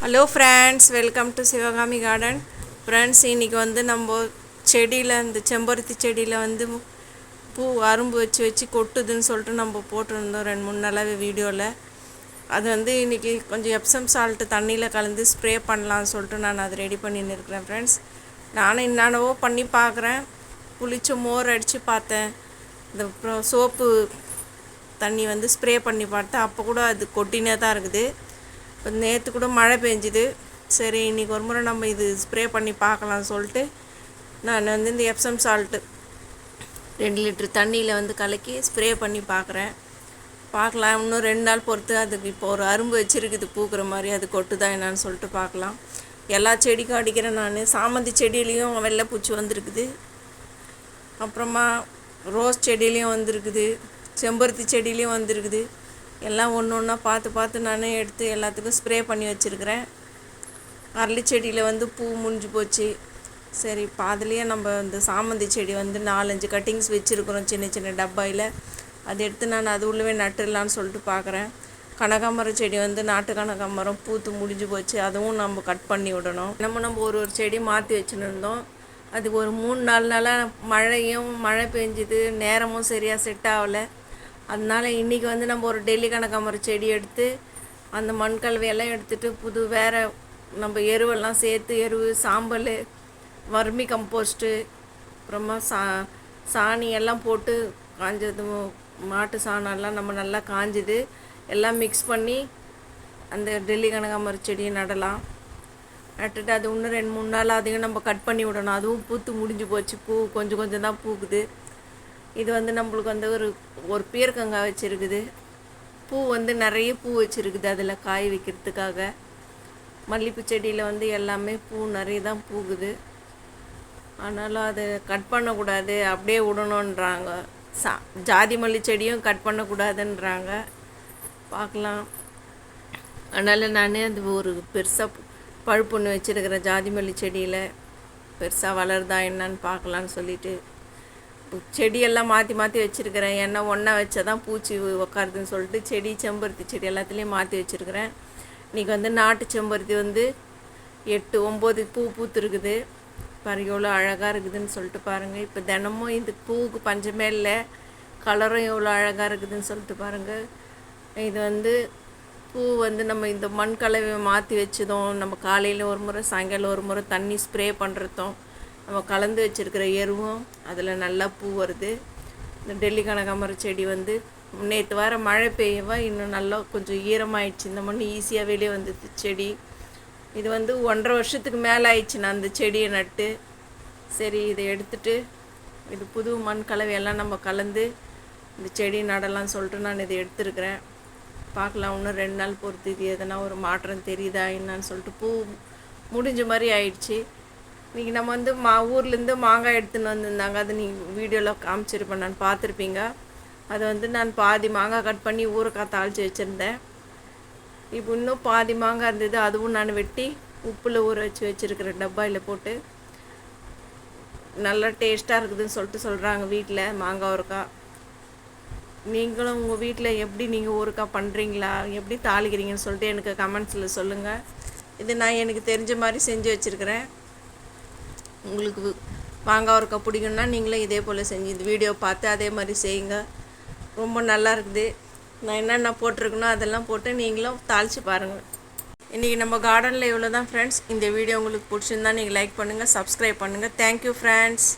Hello friends, welcome to Sivakami garden. Friends, இன்றைக்கி வந்து நம்ம செடியில் இந்த செம்பருத்தி செடியில் வந்து பூ அரும்பு வச்சு வச்சு கொட்டுதுன்னு சொல்லிட்டு நம்ம போட்டிருந்தோம் 2-3 நாளாகவே வீடியோவில். அது வந்து இன்றைக்கி கொஞ்சம் எப்சம் சால்ட்டு தண்ணியில் கலந்து ஸ்ப்ரே பண்ணலான்னு சொல்லிட்டு நான் அதை ரெடி பண்ணின்னு இருக்கிறேன். ஃப்ரெண்ட்ஸ், நானும் என்னென்னவோ பண்ணி பார்க்குறேன். புளிச்ச மோர் அடித்து பார்த்தேன், இந்த அப்புறம் சோப்பு தண்ணி வந்து ஸ்ப்ரே பண்ணி பார்த்தேன். அப்போ கூட அது கொட்டினே தான் இருக்குது. இப்போ நேற்று கூட மழை பெஞ்சுது. சரி, இன்றைக்கி ஒரு முறை நம்ம இது ஸ்ப்ரே பண்ணி பார்க்கலான்னு சொல்லிட்டு நான் வந்து இந்த எப்சம் சால்ட்டு 2 லிட்டர் தண்ணியில் வந்து கலக்கி ஸ்ப்ரே பண்ணி பார்க்கலாம். இன்னும் 2 நாள் பொறுத்து அதுக்கு இப்போ ஒரு அரும்பு வச்சுருக்குது பூக்கிற மாதிரி, அது கொட்டுதா என்னான்னு சொல்லிட்டு பார்க்கலாம். எல்லா செடிக்கும் அடிக்கிறேன். நான் சாமந்தி செடியிலையும் வெள்ளைப்பூச்சி வந்திருக்குது, அப்புறமா ரோஸ் செடியிலையும் வந்திருக்குது, செம்பருத்தி செடியிலையும் வந்திருக்குது. எல்லாம் ஒன்று ஒன்றா பார்த்து நானே எடுத்து எல்லாத்துக்கும் ஸ்ப்ரே பண்ணி வச்சுருக்கிறேன். அரளி செடியில் வந்து பூ முடிஞ்சு போச்சு. சரி, இப்போ அதுலேயே நம்ம இந்த சாமந்தி செடி வந்து 4-5 கட்டிங்ஸ் வச்சுருக்குறோம் சின்ன சின்ன டப்பாயில். அதை எடுத்து நான் அது உள்ளவே நட்டுடலான்னு சொல்லிட்டு பார்க்குறேன். கனகாமரம் செடி வந்து நாட்டு கனகாமரம் பூத்து முடிஞ்சு போச்சு, அதுவும் நம்ம கட் பண்ணி விடணும். நம்ம ஒரு செடி மாற்றி வச்சுன்னு இருந்தோம். அது ஒரு 3-4 நாளாக மழை பெஞ்சுது, நேரமும் சரியாக செட் ஆகலை. அதனால் இன்றைக்கி வந்து நம்ம ஒரு டெல்லி கனகாமரம் செடி எடுத்து அந்த மண்கலவையெல்லாம் எடுத்துகிட்டு வேறு நம்ம எருவெல்லாம் சேர்த்து சாம்பல், வர்மி கம்போஸ்ட்டு, அப்புறமா சாணி எல்லாம் போட்டு காஞ்சது, மாட்டு சாணம்லாம் நம்ம நல்லா காஞ்சுது எல்லாம் மிக்ஸ் பண்ணி அந்த டெல்லி கனகாமரம் செடியை நடலாம். நட்டுட்டு அது இன்னும் 2-3 நாள் அதையும் நம்ம கட் பண்ணி விடணும். அதுவும் பூத்து முடிஞ்சு போச்சு. பூ கொஞ்சம் தான் பூக்குது. இது வந்து நம்மளுக்கு வந்து ஒரு பீர்க்கங்காய் வச்சுருக்குது. பூ வந்து நிறைய பூ வச்சுருக்குது அதில் காய் வைக்கிறதுக்காக. மல்லிகைப்பூ செடியில் வந்து எல்லாமே பூ நிறைய தான் பூக்குது. ஆனாலும் அதை கட் பண்ணக்கூடாது, அப்படியே விடணுன்றாங்க. ஜாதி மல்லி செடியும் கட் பண்ணக்கூடாதுன்றாங்க. பார்க்கலாம். அதனால் நான் அது ஒரு பெருசாக பழுப்பு ஒன்று வச்சுருக்கிறேன் ஜாதி மல்லி செடியில். பெருசாக வளருதா என்னன்னு பார்க்கலான்னு சொல்லிவிட்டு செடியெல்லாம் மாற்றி வச்சுருக்கிறேன். ஏன்னா ஒன்றா வச்சா தான் பூச்சி உக்காருதுன்னு சொல்லிட்டு செம்பருத்தி செடி எல்லாத்துலேயும் மாற்றி வச்சுருக்கிறேன். இன்றைக்கி வந்து நாட்டு செம்பருத்தி வந்து 8-9 பூ பூத்துருக்குது. பாருங்கள் எவ்வளோ அழகாக இருக்குதுன்னு சொல்லிட்டு பாருங்கள். இப்போ தினமும் இந்த பூவுக்கு பஞ்சமே இல்லை, கலரும் எவ்வளோ அழகாக இருக்குதுன்னு சொல்லிட்டு பாருங்கள். இது வந்து பூ வந்து நம்ம இந்த மண் கலவையை மாற்றி வச்சதும், நம்ம காலையில் ஒரு முறை சாயங்காலம் ஒரு முறை தண்ணி ஸ்ப்ரே பண்ணுறதும், நம்ம கலந்து வச்சுருக்கிற எருவும் அதில் நல்லா பூ வருது. இந்த டெல்லி கனகாமரம் செடி வந்து நேற்று வர மழை பெய்யவா இன்னும் நல்லா கொஞ்சம் ஈரமாகிடுச்சு. இந்த மண் ஈஸியாக வெளியே வந்துது செடி. இது வந்து 1.5 வருஷத்துக்கு மேலே ஆயிடுச்சு நான் அந்த செடியை நட்டு. சரி, இதை எடுத்துகிட்டு இது புது மண் கலவையெல்லாம் நம்ம கலந்து இந்த செடி நடலாம்னு சொல்லிட்டு நான் இதை எடுத்துருக்கிறேன். பார்க்கலாம், இன்னும் 2 நாள் பொறுத்து இது எதனா ஒரு மாற்றம் தெரியுதா என்னான்னு சொல்லிட்டு. பூ முடிஞ்ச மாதிரி ஆயிடுச்சு. இன்றைக்கி நம்ம வந்து ஊர்லேருந்து மாங்காய் எடுத்துன்னு வந்திருந்தாங்க. அது நீங்கள் வீடியோவில் காமிச்சிருப்பேன், நான் பார்த்துருப்பீங்க. அதை வந்து நான் பாதி மாங்காய் கட் பண்ணி ஊறுக்காய் தாளித்து வச்சுருந்தேன். இப்போ இன்னும் பாதி மாங்காய் இருந்தது, அதுவும் நான் வெட்டி உப்பில் ஊற வச்சுருக்கிறேன் டப்பாயில் போட்டு. நல்லா டேஸ்ட்டாக இருக்குதுன்னு சொல்லிட்டு சொல்கிறாங்க வீட்டில் மாங்காய் ஊறுக்காய். நீங்களும் உங்கள் வீட்டில் எப்படி நீங்கள் ஊறுக்காய் பண்ணுறீங்களா, எப்படி தாளிக்கிறீங்கன்னு சொல்லிட்டு எனக்கு கமெண்ட்ஸில் சொல்லுங்கள். இது நான் எனக்கு தெரிஞ்ச மாதிரி செஞ்சு வச்சுருக்கிறேன். உங்களுக்கு மாங்காய் ஊறுக்காய் பிடிக்கும்னா நீங்களும் இதே போல் செஞ்சு இந்த வீடியோ பார்த்து அதே மாதிரி செய்யுங்க. ரொம்ப நல்லா இருக்குது. நான் என்னென்ன போட்டிருக்கணும் அதெல்லாம் போட்டு நீங்களும் தாளித்து பாருங்கள். இன்றைக்கி நம்ம கார்டனில் இவ்வளோ தான் ஃப்ரெண்ட்ஸ். இந்த வீடியோ உங்களுக்கு பிடிச்சிருந்தா நீங்கள் லைக் பண்ணுங்கள், சப்ஸ்கிரைப் பண்ணுங்கள். Thank you friends.